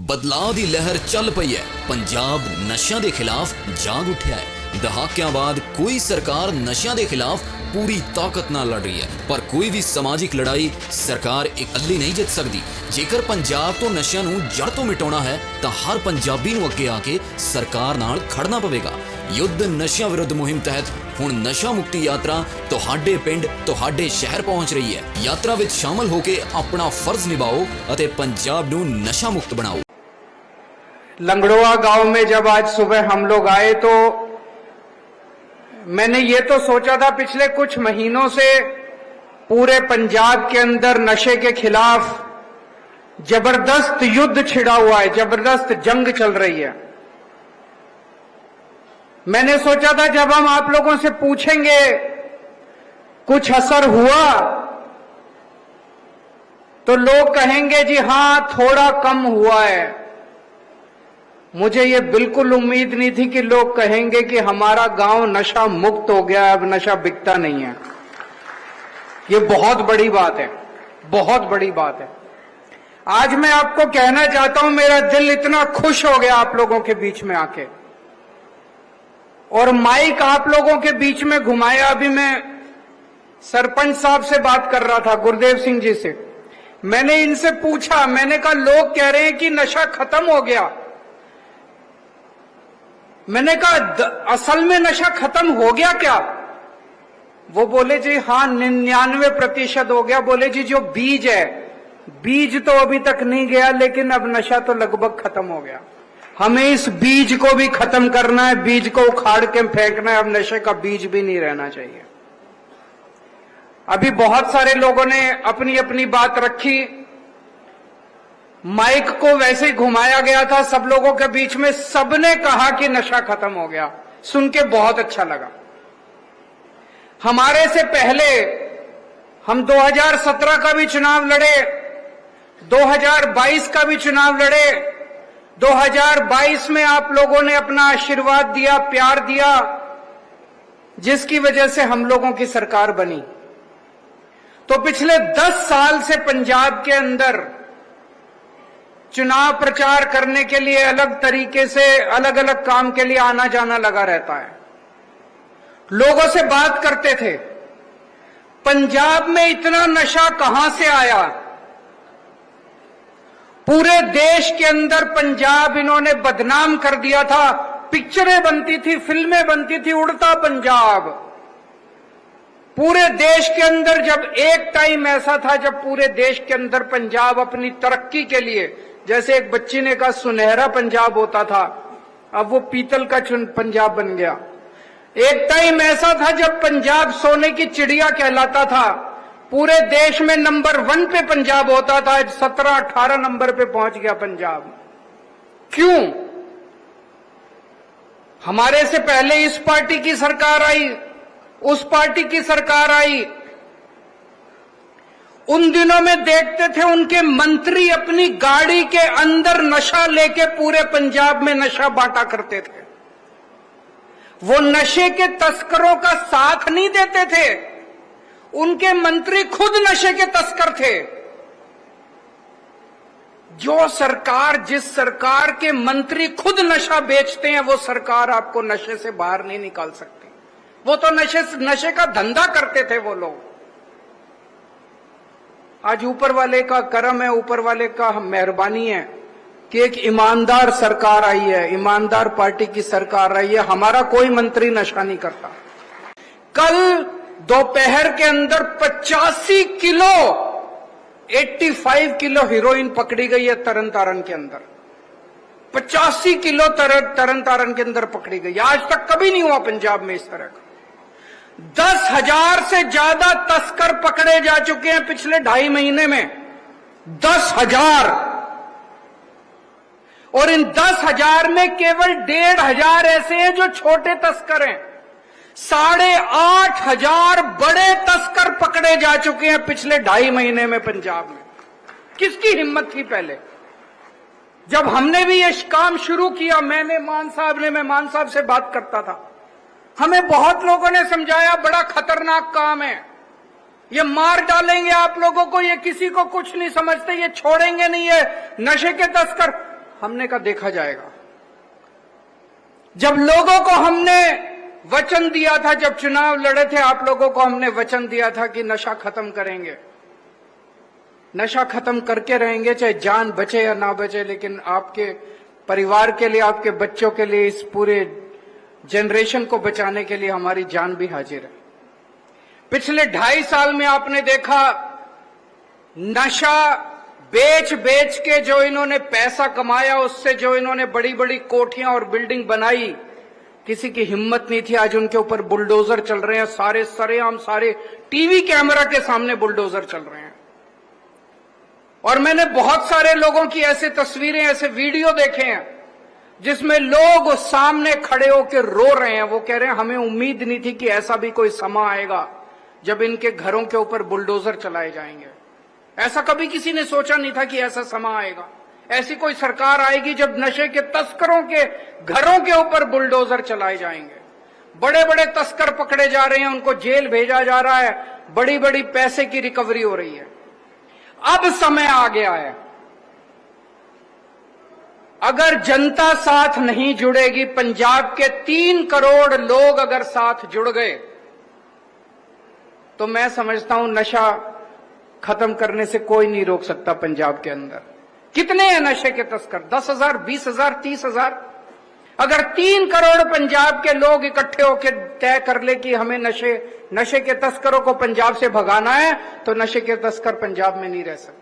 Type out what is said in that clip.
बदलाव की लहर चल पई है। पंजाब नशियां दे खिलाफ जाग उठिया है। दहाकियां बाद कोई सरकार नशियां दे खिलाफ पूरी ताकत नाल लड़ रही है, पर कोई भी समाजिक लड़ाई सरकार इकल्ली नहीं जित सकती। जेकर पंजाब तो नशियां नूं जड़ तो मिटाउणा है तो हर पंजाबी नूं अगे आके सरकार नाल खड़ना पवेगा। युद्ध नशियां विरुद्ध मुहिम तहत हुण नशा मुक्ति यात्रा तुहाडे पिंड तुहाडे शहर पहुंच रही है। यात्रा विच शामिल होके अपना फर्ज निभाओ अते पंजाब नूं नशा मुक्त बनाओ। लंगड़ोआ गांव में जब आज सुबह हम लोग आए तो मैंने ये तो सोचा था पिछले कुछ महीनों से पूरे पंजाब के अंदर नशे के खिलाफ जबरदस्त युद्ध छिड़ा हुआ है, जबरदस्त जंग चल रही है। मैंने सोचा था जब हम आप लोगों से पूछेंगे कुछ असर हुआ तो लोग कहेंगे जी हां थोड़ा कम हुआ है। मुझे ये बिल्कुल उम्मीद नहीं थी कि लोग कहेंगे कि हमारा गांव नशा मुक्त हो गया, अब नशा बिकता नहीं है। ये बहुत बड़ी बात है, बहुत बड़ी बात है। आज मैं आपको कहना चाहता हूं, मेरा दिल इतना खुश हो गया आप लोगों के बीच में आके, और माइक आप लोगों के बीच में घुमाया। अभी मैं सरपंच साहब से बात कर रहा था, गुरदेव सिंह जी से। मैंने इनसे पूछा, मैंने कहा लोग कह रहे हैं कि नशा खत्म हो गया। मैंने कहा असल में नशा खत्म हो गया क्या? वो बोले जी हाँ 99% हो गया। बोले जी जो बीज है, बीज तो अभी तक नहीं गया, लेकिन अब नशा तो लगभग खत्म हो गया। हमें इस बीज को भी खत्म करना है, बीज को उखाड़ के फेंकना है। अब नशे का बीज भी नहीं रहना चाहिए। अभी बहुत सारे लोगों ने अपनी अपनी बात रखी, माइक को वैसे ही घुमाया गया था सब लोगों के बीच में। सबने कहा कि नशा खत्म हो गया, सुन के बहुत अच्छा लगा। हमारे से पहले हम 2017 का भी चुनाव लड़े, 2022 का भी चुनाव लड़े। 2022 में आप लोगों ने अपना आशीर्वाद दिया, प्यार दिया, जिसकी वजह से हम लोगों की सरकार बनी। तो पिछले 10 साल से पंजाब के अंदर चुनाव प्रचार करने के लिए अलग तरीके से अलग अलग काम के लिए आना जाना लगा रहता है। लोगों से बात करते थे, पंजाब में इतना नशा कहां से आया? पूरे देश के अंदर पंजाब इन्होंने बदनाम कर दिया था। पिक्चरें बनती थी, फिल्में बनती थी, उड़ता पंजाब। पूरे देश के अंदर जब एक टाइम ऐसा था जब पूरे देश के अंदर पंजाब अपनी तरक्की के लिए, जैसे एक बच्ची ने कहा सुनहरा पंजाब होता था, अब वो पीतल का पंजाब बन गया। एक टाइम ऐसा था जब पंजाब सोने की चिड़िया कहलाता था, पूरे देश में नंबर 1 पे पंजाब होता था। 17-18 नंबर पे पहुंच गया पंजाब। क्यों? हमारे से पहले इस पार्टी की सरकार आई, उस पार्टी की सरकार आई। उन दिनों में देखते थे उनके मंत्री अपनी गाड़ी के अंदर नशा लेके पूरे पंजाब में नशा बांटा करते थे। वो नशे के तस्करों का साथ नहीं देते थे, उनके मंत्री खुद नशे के तस्कर थे। जो सरकार, जिस सरकार के मंत्री खुद नशा बेचते हैं, वो सरकार आपको नशे से बाहर नहीं निकाल सकती। वो तो नशे का धंधा करते थे वो लोग। आज ऊपर वाले का करम है, ऊपर वाले का मेहरबानी है कि एक ईमानदार सरकार आई है, ईमानदार पार्टी की सरकार आई है। हमारा कोई मंत्री नशा नहीं करता। कल दोपहर के अंदर 85 किलो 85 किलो हीरोइन पकड़ी गई है तरन तारण के अंदर। 85 किलो तरन तारण के अंदर पकड़ी गई। आज तक कभी नहीं हुआ पंजाब में इस तरह का। 10,000 से ज्यादा तस्कर पकड़े जा चुके हैं पिछले 2.5 महीने में। 10,000। और इन 10,000 में केवल 1,500 ऐसे हैं जो छोटे तस्कर हैं। 8,500 बड़े तस्कर पकड़े जा चुके हैं पिछले 2.5 महीने में पंजाब में। किसकी हिम्मत थी पहले? जब हमने भी ये काम शुरू किया, मैं मान साहब से बात करता था, हमें बहुत लोगों ने समझाया बड़ा खतरनाक काम है, ये मार डालेंगे आप लोगों को, ये किसी को कुछ नहीं समझते, ये छोड़ेंगे नहीं, ये नशे के तस्कर। हमने कहा देखा जाएगा। जब लोगों को हमने वचन दिया था, जब चुनाव लड़े थे, आप लोगों को हमने वचन दिया था कि नशा खत्म करेंगे, नशा खत्म करके रहेंगे, चाहे जान बचे या ना बचे, लेकिन आपके परिवार के लिए, आपके बच्चों के लिए, इस पूरे जनरेशन को बचाने के लिए हमारी जान भी हाजिर है। पिछले 2.5 साल में आपने देखा नशा बेच बेच के जो इन्होंने पैसा कमाया, उससे जो इन्होंने बड़ी बड़ी कोठियां और बिल्डिंग बनाई, किसी की हिम्मत नहीं थी। आज उनके ऊपर बुलडोजर चल रहे हैं, सारे सरेआम, सारे टीवी कैमरा के सामने बुलडोजर चल रहे हैं। और मैंने बहुत सारे लोगों की ऐसे तस्वीरें, ऐसे वीडियो देखे हैं जिसमें लोग सामने खड़े होकर रो रहे हैं। वो कह रहे हैं हमें उम्मीद नहीं थी कि ऐसा भी कोई समा आएगा जब इनके घरों के ऊपर बुलडोजर चलाए जाएंगे। ऐसा कभी किसी ने सोचा नहीं था कि ऐसा समा आएगा, ऐसी कोई सरकार आएगी जब नशे के तस्करों के घरों के ऊपर बुलडोजर चलाए जाएंगे। बड़े बड़े तस्कर पकड़े जा रहे हैं, उनको जेल भेजा जा रहा है, बड़ी बड़ी पैसे की रिकवरी हो रही है। अब समय आ गया है, अगर जनता साथ नहीं जुड़ेगी, पंजाब के 3 करोड़ लोग अगर साथ जुड़ गए, तो मैं समझता हूं नशा खत्म करने से कोई नहीं रोक सकता। पंजाब के अंदर कितने हैं नशे के तस्कर? 10,000, 20,000, 30,000? अगर 3 करोड़ पंजाब के लोग इकट्ठे होकर तय कर ले कि हमें नशे के तस्करों को पंजाब से भगाना है, तो नशे के तस्कर पंजाब में नहीं रह सकते।